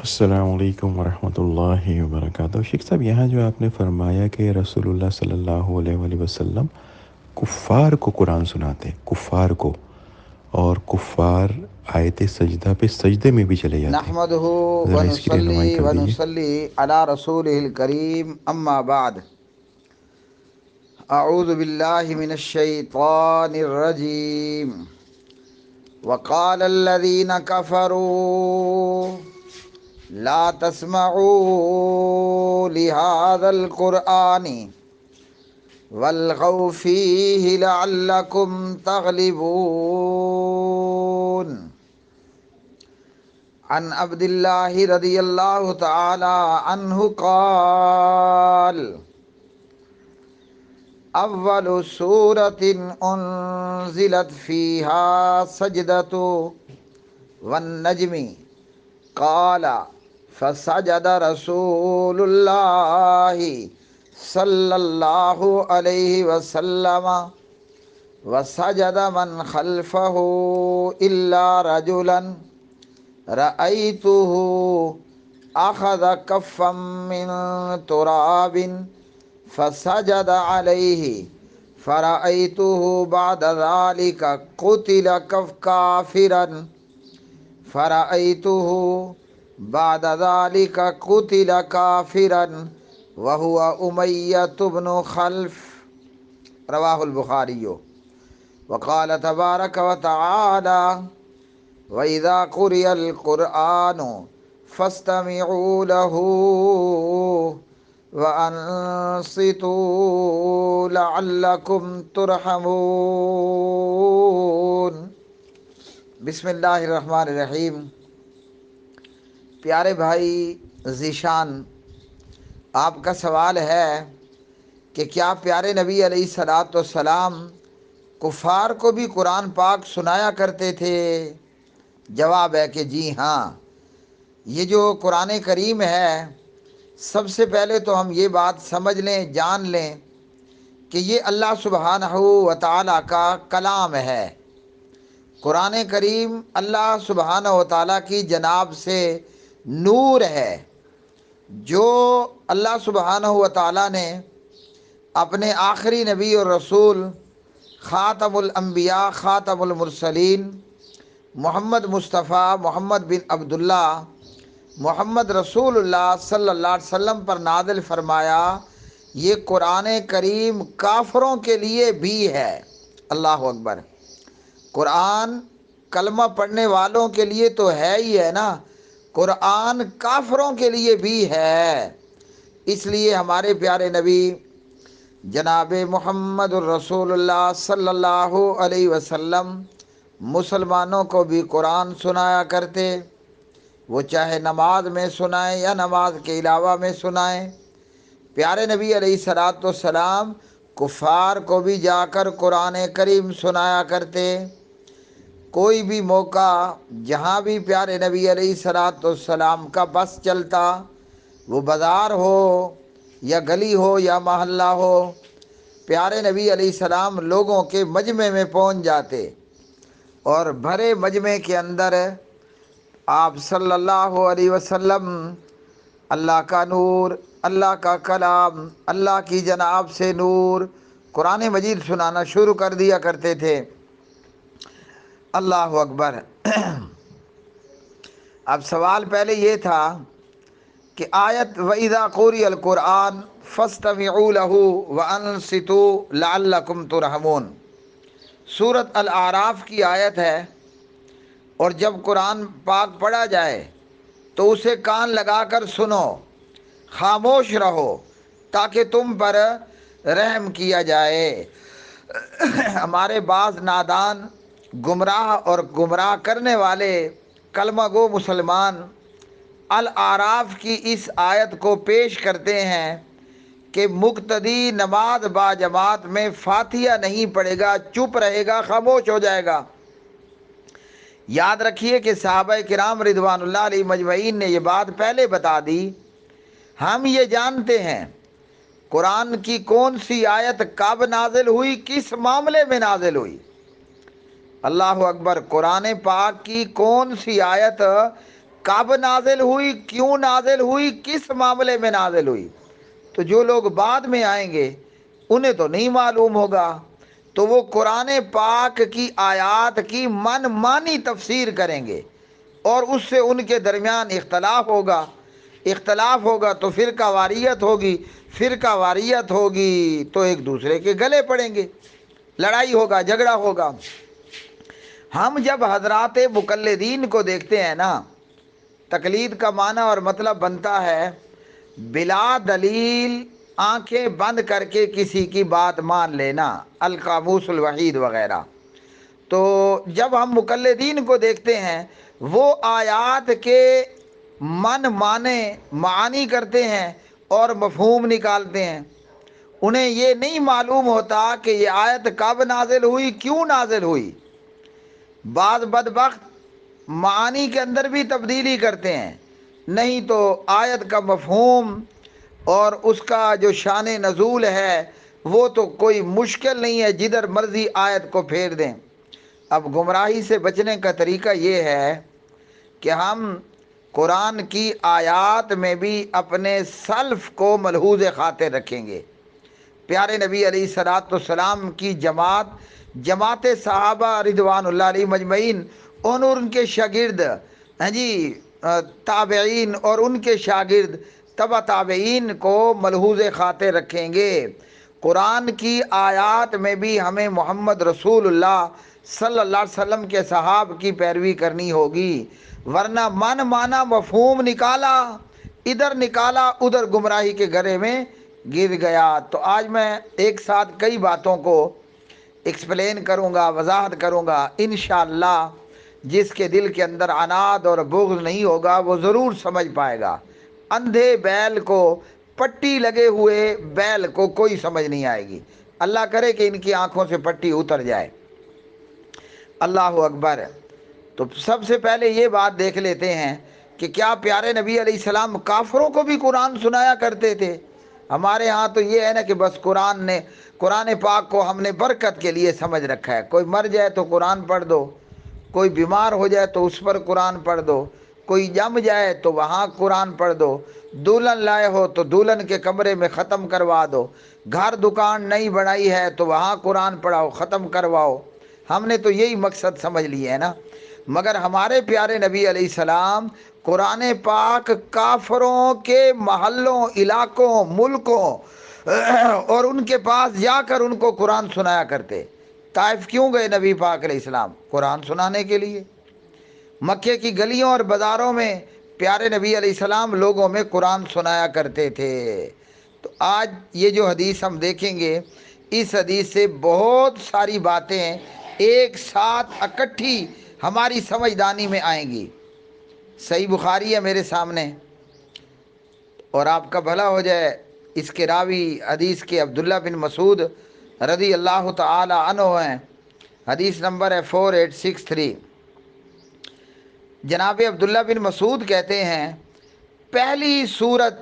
السلام علیکم ورحمۃ اللہ وبرکاتہ۔ شیخ صاحب، یہاں جو آپ نے فرمایا کہ رسول اللہ صلی اللہ علیہ وآلہ وسلم کفار کو قرآن سناتے، کفار کو، اور کفار آیت سجدہ پہ سجدے میں بھی چلے جاتے، نحمدہ ذرا اس کی ونصلی رہنمائی کر دیجیے۔ ونصلی علی رسولہ الکریم، اما بعد، اعوذ باللہ من الشیطان الرجیم۔ وقال الذین کفروا لا تسمعوا لهذا القرآن والغوا فیہ لعلکم تغلبون۔ عن عبد اللہ رضی اللہ تعالی عنہ قال اول سورۃ انزلت فیہا سجدۃ والنجم قال فسجد رسول اللہ صلی اللہ علیہ وسلم وسجد من خلفہ الا رجلا رأيته أخذ كفا من تراب فسجد عليه فرأيته بعد ذلك قتل كافرا فرأيته بعد ذلك قتل كافرا وهو أمية بن خلف، رواه البخاری۔ وقال تبارك وتعالى وَإِذَا قُرِئَ الْقُرْآنُ فَاسْتَمِعُوا لَهُ وَأَنصِتُوا لَعَلَّكُمْ تُرْحَمُونَ۔ بسم اللہ الرحمن الرحیم۔ پیارے بھائی ذیشان، آپ کا سوال ہے کہ کیا پیارے نبی علیہ الصلوۃ والسلام کفار کو بھی قرآن پاک سنایا کرتے تھے؟ جواب ہے کہ جی ہاں۔ یہ جو قرآن کریم ہے، سب سے پہلے تو ہم یہ بات سمجھ لیں، جان لیں کہ یہ اللہ سبحانہ و تعالیٰ کا کلام ہے۔ قرآن کریم اللہ سبحانہ و تعالیٰ کی جناب سے نور ہے، جو اللہ سبحانہ و تعالیٰ نے اپنے آخری نبی اور رسول خاتم الانبیاء خاتم المرسلین محمد مصطفیٰ محمد بن عبداللہ محمد رسول اللہ صلی اللہ علیہ وسلم پر نازل فرمایا۔ یہ قرآن کریم کافروں کے لیے بھی ہے۔ اللہ اکبر۔ قرآن کلمہ پڑھنے والوں کے لیے تو ہے ہی ہے نا، قرآن کافروں کے لیے بھی ہے۔ اس لیے ہمارے پیارے نبی جناب محمد الرسول اللہ صلی اللہ علیہ وسلم مسلمانوں کو بھی قرآن سنایا کرتے، وہ چاہے نماز میں سنائیں یا نماز کے علاوہ میں سنائیں۔ پیارے نبی علیہ الصلوۃ والسلام کفار کو بھی جا کر قرآن کریم سنایا کرتے۔ کوئی بھی موقع جہاں بھی پیارے نبی علیہ الصلوۃ والسلام کا بس چلتا، وہ بازار ہو یا گلی ہو یا محلہ ہو، پیارے نبی علیہ السلام لوگوں کے مجمع میں پہنچ جاتے، اور بھرے مجمع کے اندر آپ صلی اللہ علیہ وسلم اللہ کا نور، اللہ کا کلام، اللہ کی جناب سے نور قرآن مجید سنانا شروع کر دیا کرتے تھے۔ اللہ اکبر۔ اب سوال پہلے یہ تھا کہ آیت وَإِذَا قُرِئَ الْقُرْآنُ فَاسْتَمِعُوا لَهُ وَأَنصِتُوا لَعَلَّكُمْ تُرْحَمُونَ، سورۃ الاعراف کی آیت ہے، اور جب قرآن پاک پڑھا جائے تو اسے کان لگا کر سنو، خاموش رہو تاکہ تم پر رحم کیا جائے۔ ہمارے بعض نادان، گمراہ اور گمراہ کرنے والے کلمہ گو مسلمان الاعراف کی اس آیت کو پیش کرتے ہیں کہ مقتدی نماز با جماعت میں فاتحہ نہیں پڑھے گا، چپ رہے گا، خاموش ہو جائے گا۔ یاد رکھیے کہ صحابہ کرام رضوان اللہ علیہ مجمعین نے یہ بات پہلے بتا دی۔ ہم یہ جانتے ہیں قرآن کی کون سی آیت کب نازل ہوئی، کس معاملے میں نازل ہوئی۔ اللہ اکبر۔ قرآن پاک کی کون سی آیت کب نازل ہوئی، کیوں نازل ہوئی، کس معاملے میں نازل ہوئی؟ تو جو لوگ بعد میں آئیں گے انہیں تو نہیں معلوم ہوگا، تو وہ قرآن پاک کی آیات کی من مانی تفسیر کریں گے اور اس سے ان کے درمیان اختلاف ہوگا تو فرقہ واریت ہوگی، فرقہ واریت ہوگی تو ایک دوسرے کے گلے پڑیں گے، لڑائی ہوگا، جھگڑا ہوگا۔ ہم جب حضرات مقلدین کو دیکھتے ہیں نا، تقلید کا معنی اور مطلب بنتا ہے بلا دلیل آنکھیں بند کر کے کسی کی بات مان لینا، القاموس الوحید وغیرہ۔ تو جب ہم مقلدین کو دیکھتے ہیں وہ آیات کے من مانے معانی کرتے ہیں اور مفہوم نکالتے ہیں، انہیں یہ نہیں معلوم ہوتا کہ یہ آیت کب نازل ہوئی، کیوں نازل ہوئی۔ بعض بدبخت معانی کے اندر بھی تبدیلی کرتے ہیں، نہیں تو آیت کا مفہوم اور اس کا جو شان نزول ہے وہ تو کوئی مشکل نہیں ہے، جدھر مرضی آیت کو پھیر دیں۔ اب گمراہی سے بچنے کا طریقہ یہ ہے کہ ہم قرآن کی آیات میں بھی اپنے سلف کو ملحوظ خاطر رکھیں گے۔ پیارے نبی علیہ الصلوۃ والسلام کی جماعت صحابہ رضوان اللہ علیہ مجمعین اور ان کے شاگرد، تابعین اور ان کے شاگرد تبع تابعین کو ملحوظ خاطر رکھیں گے۔ قرآن کی آیات میں بھی ہمیں محمد رسول اللہ صلی اللہ علیہ وسلم کے صحاب کی پیروی کرنی ہوگی، ورنہ من مانا مفہوم نکالا، ادھر نکالا ادھر گمراہی کے گرے میں گر گیا۔ تو آج میں ایک ساتھ کئی باتوں کو ایکسپلین کروں گا، وضاحت کروں گا، انشاءاللہ جس کے دل کے اندر عناد اور بغض نہیں ہوگا وہ ضرور سمجھ پائے گا۔ اندھے بیل کو، پٹی لگے ہوئے بیل کو کوئی سمجھ نہیں آئے گی، اللہ کرے کہ ان کی آنکھوں سے پٹی اتر جائے۔ اللہ اکبر۔ تو سب سے پہلے یہ بات دیکھ لیتے ہیں کہ کیا پیارے نبی علیہ السلام کافروں کو بھی قرآن سنایا کرتے تھے؟ ہمارے ہاں تو یہ ہے نا کہ بس قرآن پاک کو ہم نے برکت کے لیے سمجھ رکھا ہے، کوئی مر جائے تو قرآن پڑھ دو، کوئی بیمار ہو جائے تو اس پر قرآن پڑھ دو، کوئی جم جائے تو وہاں قرآن پڑھ دو، دلہن لائے ہو تو دلہن کے کمرے میں ختم کروا دو، گھر دکان نئی بنائی ہے تو وہاں قرآن پڑھاؤ، ختم کرواؤ۔ ہم نے تو یہی مقصد سمجھ لیے ہے نا، مگر ہمارے پیارے نبی علیہ السلام قرآن پاک کافروں کے محلوں، علاقوں، ملکوں اور ان کے پاس جا کر ان کو قرآن سنایا کرتے۔ طائف کیوں گئے نبی پاک علیہ السلام؟ قرآن سنانے کے لیے۔ مکے کی گلیوں اور بازاروں میں پیارے نبی علیہ السلام لوگوں میں قرآن سنایا کرتے تھے۔ تو آج یہ جو حدیث ہم دیکھیں گے، اس حدیث سے بہت ساری باتیں ایک ساتھ اکٹھی ہماری سمجھدانی میں آئیں گی۔ صحیح بخاری ہے میرے سامنے، اور آپ کا بھلا ہو جائے، اس کے راوی حدیث کے عبداللہ بن مسعود رضی اللہ تعالی عنہ ہیں، حدیث نمبر ہے 4863۔ جناب عبداللہ بن مسعود کہتے ہیں پہلی صورت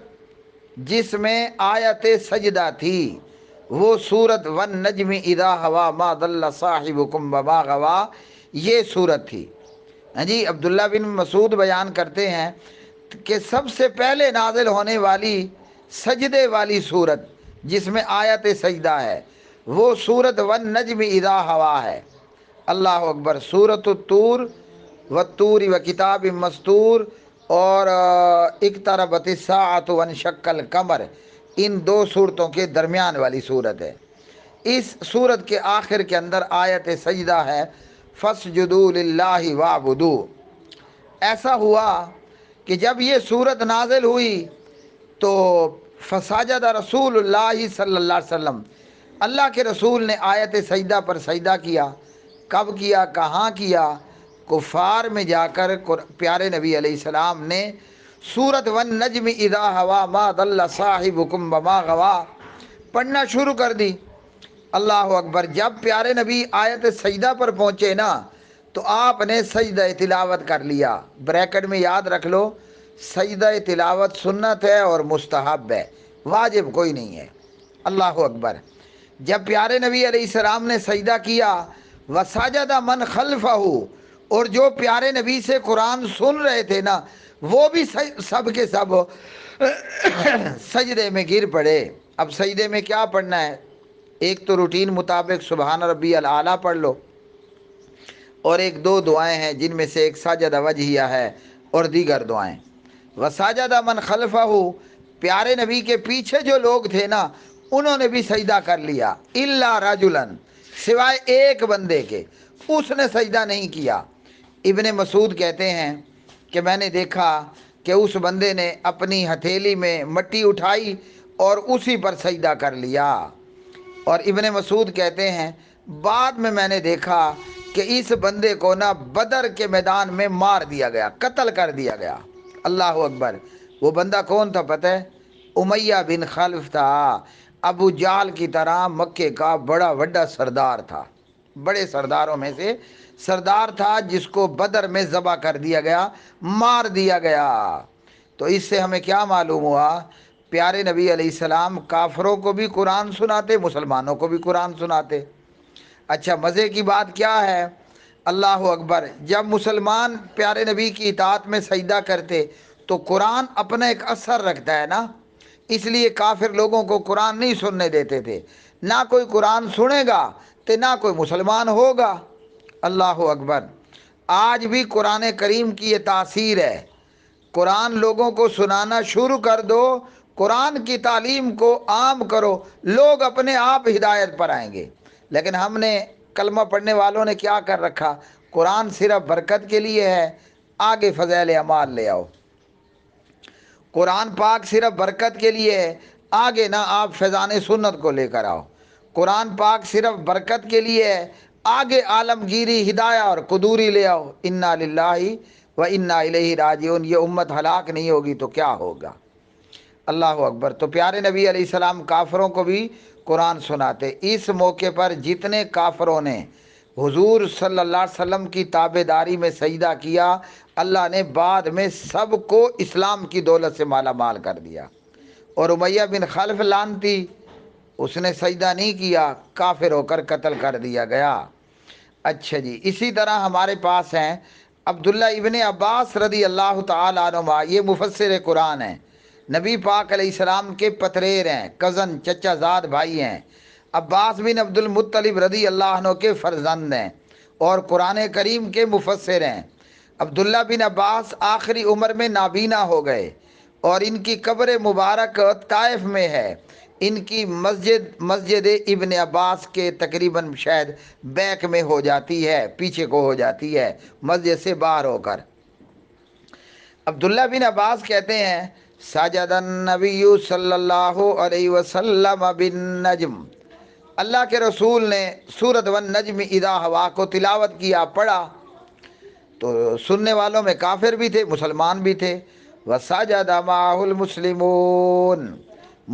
جس میں آیت سجدہ تھی وہ صورت والنجم اذا ہوا ما ضل صاحبکم وما غوا، یہ صورت تھی۔ عبداللہ بن مسعود بیان کرتے ہیں کہ سب سے پہلے نازل ہونے والی سجدے والی صورت جس میں آیت سجدہ ہے وہ صورت والنجم اذا ہوا ہے۔ اللہ اکبر۔ صورت الطور والطور وکتاب مستور اور اقتربت الساعۃ وانشق القمر، ان دو صورتوں کے درمیان والی صورت ہے۔ اس صورت کے آخر کے اندر آیت سجدہ ہے فاسجدوا للہ واعبدوا۔ ایسا ہوا کہ جب یہ صورت نازل ہوئی تو فسجد رسول اللہ صلی اللہ علیہ وسلم، اللہ کے رسول نے آیت سجدہ پر سجدہ کیا۔ کب کیا، کہاں کیا؟ کفار میں جا کر پیارے نبی علیہ السلام نے سورۃ والنجم اذا ہوا ما ضل صاحبکم وما غوا پڑھنا شروع کر دی۔ اللہ اکبر۔ جب پیارے نبی آیت سجدہ پر پہنچے نا تو آپ نے سجدہ تلاوت کر لیا۔ بریکٹ میں یاد رکھ لو، سجدہ تلاوت سنت ہے اور مستحب ہے، واجب کوئی نہیں ہے۔ اللہ اکبر۔ جب پیارے نبی علیہ السلام نے سجدہ کیا وسجد من خلفہ، اور جو پیارے نبی سے قرآن سن رہے تھے نا وہ بھی سب کے سب سجدے میں گر پڑے۔ اب سجدے میں کیا پڑھنا ہے؟ ایک تو روٹین مطابق سبحان ربی الاعلیٰ پڑھ لو، اور ایک دو دعائیں ہیں جن میں سے ایک ساجدہ وجہیہ ہے اور دیگر دعائیں۔ وساجدہ من خلفہ، پیارے نبی کے پیچھے جو لوگ تھے نا انہوں نے بھی سجدہ کر لیا، الا رجلا، سوائے ایک بندے کے، اس نے سجدہ نہیں کیا۔ ابن مسعود کہتے ہیں کہ میں نے دیکھا کہ اس بندے نے اپنی ہتھیلی میں مٹی اٹھائی اور اسی پر سجدہ کر لیا۔ اور ابن مسعود کہتے ہیں بعد میں نے دیکھا کہ اس بندے کو نا بدر کے میدان میں مار دیا گیا، قتل کر دیا گیا۔ اللہ اکبر۔ وہ بندہ کون تھا پتہ ہے؟ امیہ بن خلف تھا، ابو جہل کی طرح مکے کا بڑا وڈا سردار تھا، بڑے سرداروں میں سے سردار تھا، جس کو بدر میں ذبح کر دیا گیا، مار دیا گیا۔ تو اس سے ہمیں کیا معلوم ہوا؟ پیارے نبی علیہ السلام کافروں کو بھی قرآن سناتے، مسلمانوں کو بھی قرآن سناتے۔ اچھا، مزے کی بات کیا ہے؟ اللہ اکبر، جب مسلمان پیارے نبی کی اطاعت میں سجدہ کرتے تو قرآن اپنا ایک اثر رکھتا ہے نا، اس لیے کافر لوگوں کو قرآن نہیں سننے دیتے تھے، نہ کوئی قرآن سنے گا تو نہ کوئی مسلمان ہوگا۔ اللہ اکبر۔ آج بھی قرآن کریم کی یہ تاثیر ہے، قرآن لوگوں کو سنانا شروع کر دو، قرآن کی تعلیم کو عام کرو، لوگ اپنے آپ ہدایت پر آئیں گے۔ لیکن ہم نے کلمہ پڑھنے والوں نے کیا کر رکھا؟ قرآن صرف برکت کے لیے ہے، آگے فضائل اعمال لے آؤ۔ قرآن پاک صرف برکت کے لیے ہے، آگے نہ آپ فیضان سنت کو لے کر آؤ۔ قرآن پاک صرف برکت کے لیے ہے، آگے عالمگیری، ہدایہ اور قدوری لے آؤ۔ انا للہ و انا الیہ راجعون۔ یہ امت ہلاک نہیں ہوگی تو کیا ہوگا؟ اللہ اکبر۔ تو پیارے نبی علیہ السلام کافروں کو بھی قرآن سناتے۔ اس موقع پر جتنے کافروں نے حضور صلی اللہ علیہ وسلم کی تابع داری میں سجدہ کیا، اللہ نے بعد میں سب کو اسلام کی دولت سے مالا مال کر دیا۔ اور امیہ بن خلف لعنتی، اس نے سجدہ نہیں کیا، کافر ہو کر قتل کر دیا گیا۔ اچھا جی، اسی طرح ہمارے پاس ہیں عبداللہ ابن عباس رضی اللہ تعالیٰ عنہما، یہ مفسر قرآن ہیں، نبی پاک علیہ السلام کے پتریر ہیں، کزن، چچا زاد بھائی ہیں۔ عباس بن عبد المطلب رضی اللہ عنہ کے فرزند ہیں اور قرآن کریم کے مفسر ہیں۔ عبداللہ بن عباس آخری عمر میں نابینا ہو گئے اور ان کی قبر مبارک طائف میں ہے۔ ان کی مسجد ابن عباس کے تقریباً شاید بیک میں ہو جاتی ہے، پیچھے کو ہو جاتی ہے، مسجد سے باہر ہو کر۔ عبداللہ بن عباس کہتے ہیں سجد النبی صلی اللہ علیہ وسلم بالنجم، اللہ کے رسول نے سورۃ والنجم اذا ہوا کو تلاوت کیا، پڑھا، تو سننے والوں میں کافر بھی تھے، مسلمان بھی تھے۔ وسجد معہ المسلمون،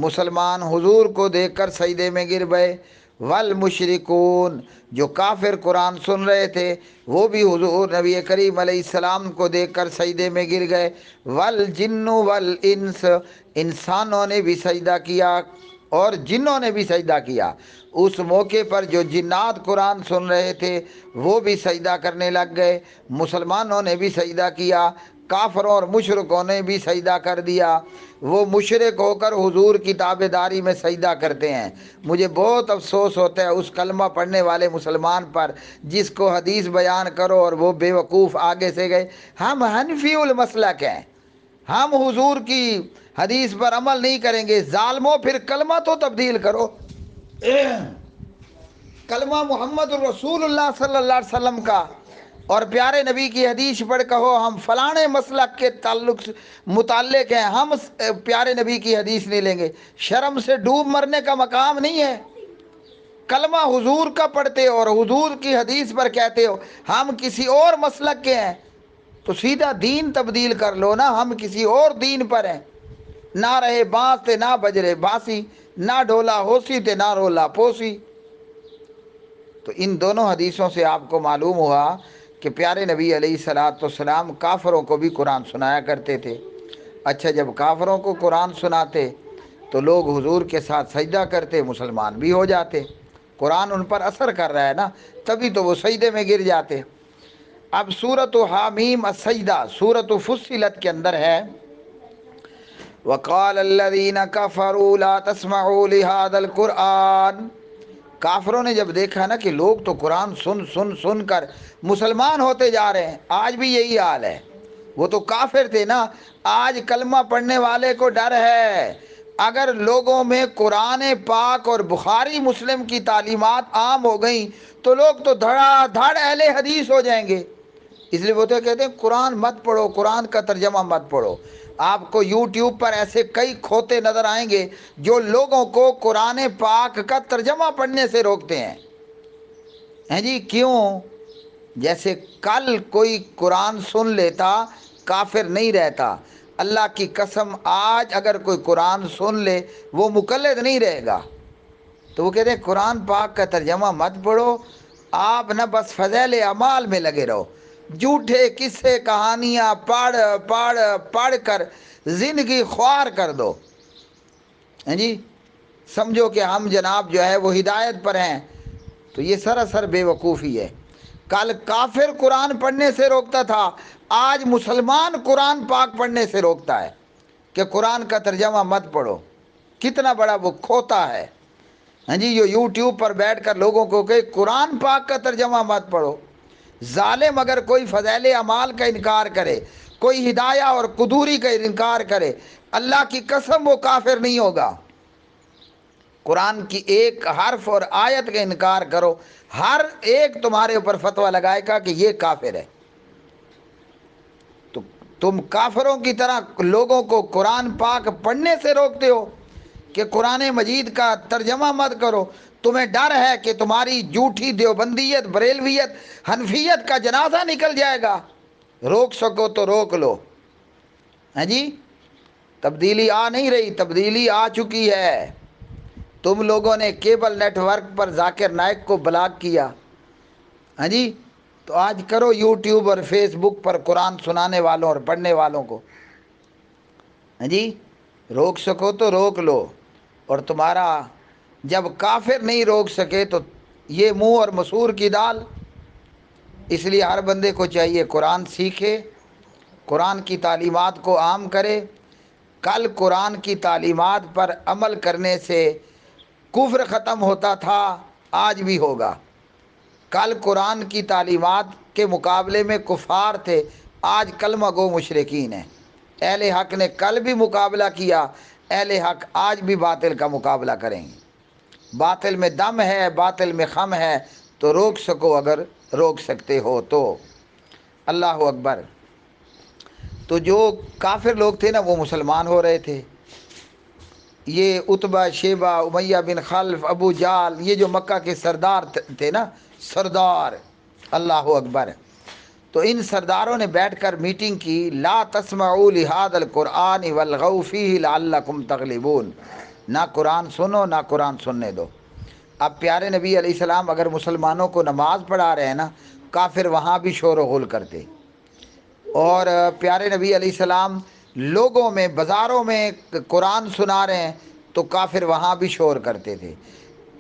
مسلمان حضور کو دیکھ کر سجدے میں گر گئے۔ والمشرکون، جو کافر قرآن سن رہے تھے وہ بھی حضور نبی کریم علیہ السلام کو دیکھ کر سجدے میں گر گئے۔ والجن والانس، انسانوں نے بھی سجدہ کیا اور جنوں نے بھی سجدہ کیا۔ اس موقع پر جو جنات قرآن سن رہے تھے وہ بھی سجدہ کرنے لگ گئے، مسلمانوں نے بھی سجدہ کیا، کافروں اور مشرکوں نے بھی سجدہ کر دیا۔ وہ مشرک ہو کر حضور کی تابع داری میں سجدہ کرتے ہیں۔ مجھے بہت افسوس ہوتا ہے اس کلمہ پڑھنے والے مسلمان پر جس کو حدیث بیان کرو اور وہ بے وقوف آگے سے گئے۔ ہم حنفی المسلک ہیں، ہم حضور کی حدیث پر عمل نہیں کریں گے۔ ظالموں، پھر کلمہ تو تبدیل کرو، کلمہ محمد الرسول اللہ صلی اللہ علیہ وسلم کا اور پیارے نبی کی حدیث پڑھ کہو ہم فلانے مسلک کے متعلق ہیں، ہم پیارے نبی کی حدیث نہیں لیں گے۔ شرم سے ڈوب مرنے کا مقام نہیں ہے۔ کلمہ حضور کا پڑھتے ہو اور حضور کی حدیث پر کہتے ہو ہم کسی اور مسلک کے ہیں، تو سیدھا دین تبدیل کر لو نا، ہم کسی اور دین پر ہیں۔ نہ رہے بانس تے نہ بجرے بانسی، نہ ڈھولا ہوسی تے نہ رولا پوسی۔ تو ان دونوں حدیثوں سے آپ کو معلوم ہوا کہ پیارے نبی علیہ الصلوۃ والسلام کافروں کو بھی قرآن سنایا کرتے تھے۔ اچھا، جب کافروں کو قرآن سناتے تو لوگ حضور کے ساتھ سجدہ کرتے، مسلمان بھی ہو جاتے۔ قرآن ان پر اثر کر رہا ہے نا، تبھی تو وہ سجدے میں گر جاتے۔ اب سورۃ حامیم السجدہ سورۃ فصلت کے اندر ہے، وقال الذین کفروا لا تسمعوا لهذا القرآن، کافروں نے جب دیکھا نا کہ لوگ تو قرآن سن کر مسلمان ہوتے جا رہے ہیں، آج بھی یہی حال ہے، وہ تو کافر تھے نا، آج کلمہ پڑھنے والے کو ڈر ہے، اگر لوگوں میں قرآن پاک اور بخاری مسلم کی تعلیمات عام ہو گئیں تو لوگ تو دھڑا دھڑ اہل حدیث ہو جائیں گے، اس لیے وہ تو کہتے ہیں قرآن مت پڑھو، قرآن کا ترجمہ مت پڑھو۔ آپ کو یوٹیوب پر ایسے کئی کھوتے نظر آئیں گے جو لوگوں کو قرآن پاک کا ترجمہ پڑھنے سے روکتے ہیں جی، کیوں؟ جیسے کل کوئی قرآن سن لیتا کافر نہیں رہتا، اللہ کی قسم آج اگر کوئی قرآن سن لے وہ مقلد نہیں رہے گا، تو وہ کہتے ہیں قرآن پاک کا ترجمہ مت پڑھو، آپ نہ بس فضائل اعمال میں لگے رہو، جھوٹے قصے کہانیاں پڑھ کر زندگی خوار کر دو، ہیں جی، سمجھو کہ ہم جناب جو ہے وہ ہدایت پر ہیں، تو یہ سراسر بے وقوفی ہے۔ کل کافر قرآن پڑھنے سے روکتا تھا، آج مسلمان قرآن پاک پڑھنے سے روکتا ہے کہ قرآن کا ترجمہ مت پڑھو، کتنا بڑا وہ کھوتا ہے، ہاں جی، جو یوٹیوب پر بیٹھ کر لوگوں کو کہ قرآن پاک کا ترجمہ مت پڑھو۔ ظالم اگر کوئی فضائل اعمال کا انکار کرے، کوئی ہدایہ اور قدوری کا انکار کرے، اللہ کی قسم وہ کافر نہیں ہوگا۔ قرآن کی ایک حرف اور آیت کا انکار کرو، ہر ایک تمہارے اوپر فتویٰ لگائے گا کہ یہ کافر ہے، تو تم کافروں کی طرح لوگوں کو قرآن پاک پڑھنے سے روکتے ہو کہ قرآن مجید کا ترجمہ مت کرو، تمہیں ڈر ہے کہ تمہاری جھوٹی دیوبندیت، بریلویت، حنفیت کا جنازہ نکل جائے گا، روک سکو تو روک لو، ہاں جی، تبدیلی آ نہیں رہی، تبدیلی آ چکی ہے۔ تم لوگوں نے کیبل نیٹ ورک پر ذاکر نائک کو بلاک کیا، ہاں جی، تو آج کرو یوٹیوب اور فیس بک پر قرآن سنانے والوں اور پڑھنے والوں کو، ہاں جی، روک سکو تو روک لو، اور تمہارا جب کافر نہیں روک سکے تو یہ منہ اور مسور کی دال، اس لیے ہر بندے کو چاہیے قرآن سیکھے، قرآن کی تعلیمات کو عام کرے۔ کل قرآن کی تعلیمات پر عمل کرنے سے کفر ختم ہوتا تھا، آج بھی ہوگا۔ کل قرآن کی تعلیمات کے مقابلے میں کفار تھے، آج کلمہ گو مشرکین ہیں۔ اہل حق نے کل بھی مقابلہ کیا، اہل حق آج بھی باطل کا مقابلہ کریں گے۔ باطل میں دم ہے، باطل میں خم ہے، تو روک سکو اگر روک سکتے ہو تو۔ اللہ اکبر۔ تو جو کافر لوگ تھے نا وہ مسلمان ہو رہے تھے، یہ عتبہ، شیبہ، امیہ بن خلف، ابو جال، یہ جو مکہ کے سردار تھے نا، سردار، اللہ اکبر، تو ان سرداروں نے بیٹھ کر میٹنگ کی، لا تسمعوا لهذا القرآن والغوا فیہ لعلکم تغلبون، نہ قرآن سنو نہ قرآن سننے دو۔ اب پیارے نبی علیہ السلام اگر مسلمانوں کو نماز پڑھا رہے ہیں نا، کافر وہاں بھی شور و غل کرتے، اور پیارے نبی علیہ السلام لوگوں میں، بازاروں میں قرآن سنا رہے ہیں تو کافر وہاں بھی شور کرتے تھے۔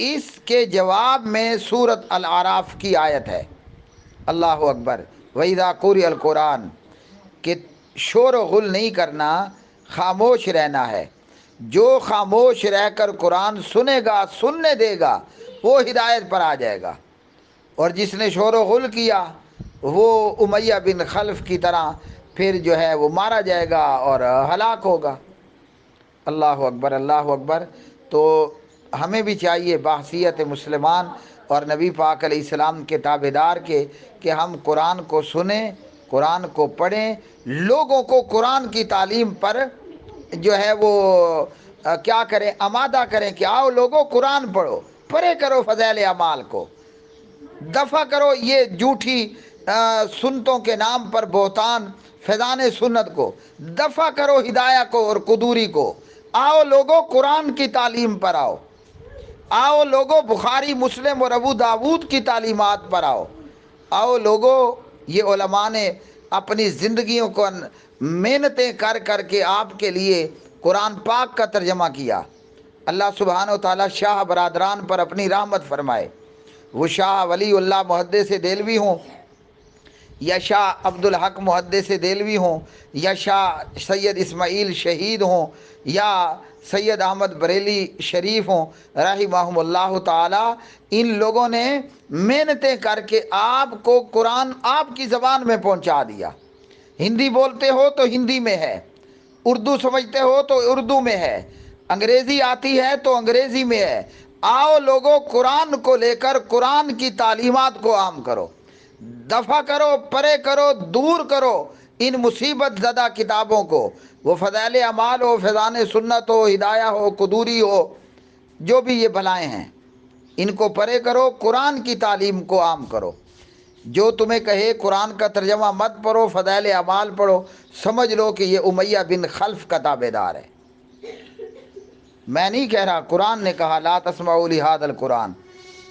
اس کے جواب میں سورۃ الاعراف کی آیت ہے، اللہ اکبر، وَإِذَا قُرِئَ الْقُرْآنُ، کہ شور و غل نہیں کرنا، خاموش رہنا ہے، جو خاموش رہ کر قرآن سنے گا، سننے دے گا، وہ ہدایت پر آ جائے گا، اور جس نے شور و غل کیا وہ امیہ بن خلف کی طرح پھر جو ہے وہ مارا جائے گا اور ہلاک ہوگا۔ اللہ اکبر، اللہ اکبر۔ تو ہمیں بھی چاہیے بحیثیت مسلمان اور نبی پاک علیہ السلام کے تابعدار کے کہ ہم قرآن کو سنیں، قرآن کو پڑھیں، لوگوں کو قرآن کی تعلیم پر جو ہے وہ کیا کریں، آمادہ کریں کہ آؤ لوگوں قرآن پڑھو، پڑھے کرو فضائل اعمال کو، دفع کرو یہ جھوٹی سنتوں کے نام پر بہتان فیضان سنت کو، دفع کرو ہدایہ کو اور قدوری کو، آؤ لوگوں قرآن کی تعلیم پر آؤ، آؤ لوگوں بخاری، مسلم اور ابو داود کی تعلیمات پر آؤ، آؤ لوگوں، یہ علماء نے اپنی زندگیوں کو محنتیں کر کر کے آپ کے لیے قرآن پاک کا ترجمہ کیا۔ اللہ سبحانہ و تعالیٰ شاہ برادران پر اپنی رحمت فرمائے۔ وہ شاہ ولی اللہ محدث دہلوی ہوں یا شاہ عبدالحق محدث دہلوی ہوں، یا شاہ سید اسماعیل شہید ہوں، یا سید احمد بریلی شریف ہوں رحمہم اللہ تعالی، ان لوگوں نے محنتیں کر کے آپ کو قرآن آپ کی زبان میں پہنچا دیا۔ ہندی بولتے ہو تو ہندی میں ہے، اردو سمجھتے ہو تو اردو میں ہے، انگریزی آتی ہے تو انگریزی میں ہے۔ آؤ لوگوں، قرآن کو لے کر قرآن کی تعلیمات کو عام کرو، دفع کرو، پرے کرو، دور کرو ان مصیبت زدہ کتابوں کو، وہ فضائل اعمال ہو، فیضان سنت ہو، ہدایہ ہو، قدوری ہو، جو بھی یہ بلائیں ہیں ان کو پرے کرو، قرآن کی تعلیم کو عام کرو۔ جو تمہیں کہے قرآن کا ترجمہ مت پڑھو، فضائل اعمال پڑھو، سمجھ لو کہ یہ امیہ بن خلف کا تابع دار ہے۔ میں نہیں کہہ رہا، قرآن نے کہا لا تسمعوا لہذا القرآن،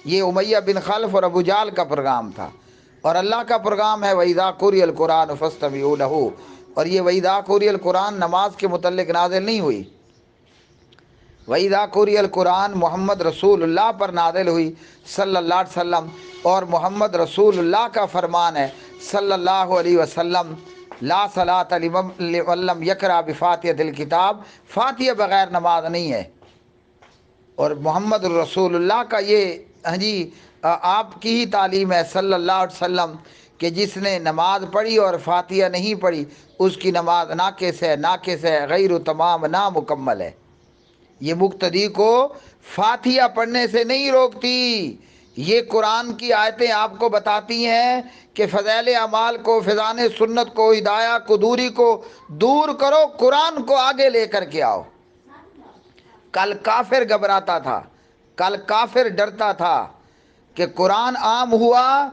یہ امیہ بن خلف اور ابو جہل کا پیغام تھا، اور اللہ کا پیغام ہے وَإِذَا قُرِئَ الْقُرْآنُ فَاسْتَمِعُوا لَهُ، اور یہ وَإِذَا قُرِئَ الْقُرْآنُ نماز کے متعلق نازل نہیں ہوئی، وَإِذَا قُرِئَ الْقُرْآنُ محمد رسول اللہ پر نازل ہوئی صلی اللہ علیہ وسلم، اور محمد رسول اللہ کا فرمان ہے صلی اللہ علیہ وسلم لا صلاۃ لمن لم یقرأ بفاتحۃ الکتاب، فاتحہ بغیر نماز نہیں ہے۔ اور محمد رسول اللہ کا یہ آپ کی ہی تعلیم ہے صلی اللہ علیہ وسلم کہ جس نے نماز پڑھی اور فاتحہ نہیں پڑھی اس کی نماز ناقص ہے، ناقص ہے، غیر تمام، نامکمل ہے۔ یہ مقتدی کو فاتحہ پڑھنے سے نہیں روکتی، یہ قرآن کی آیتیں آپ کو بتاتی ہیں کہ فضائل اعمال کو، فیضان سنت کو، ہدایہ قدوری کو دور کرو، قرآن کو آگے لے کر کے آؤ۔ کل کافر گھبراتا تھا، کل کافر ڈرتا تھا کہ قرآن عام ہوا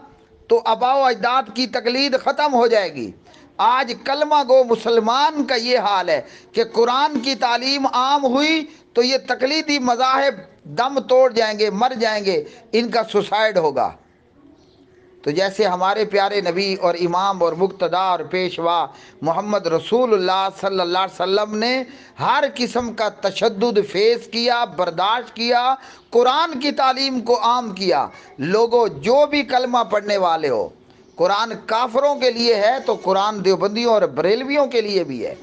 تو آباء و اجداد کی تقلید ختم ہو جائے گی۔ آج کلمہ گو مسلمان کا یہ حال ہے کہ قرآن کی تعلیم عام ہوئی تو یہ تقلیدی مذاہب دم توڑ جائیں گے، مر جائیں گے، ان کا سوسائڈ ہوگا۔ تو جیسے ہمارے پیارے نبی اور امام اور مقتدا اور پیشوا محمد رسول اللہ صلی اللہ علیہ وسلم نے ہر قسم کا تشدد فیس کیا، برداشت کیا، قرآن کی تعلیم کو عام کیا۔ لوگوں، جو بھی کلمہ پڑھنے والے ہو، قرآن کافروں کے لیے ہے تو قرآن دیوبندیوں اور بریلویوں کے لیے بھی ہے۔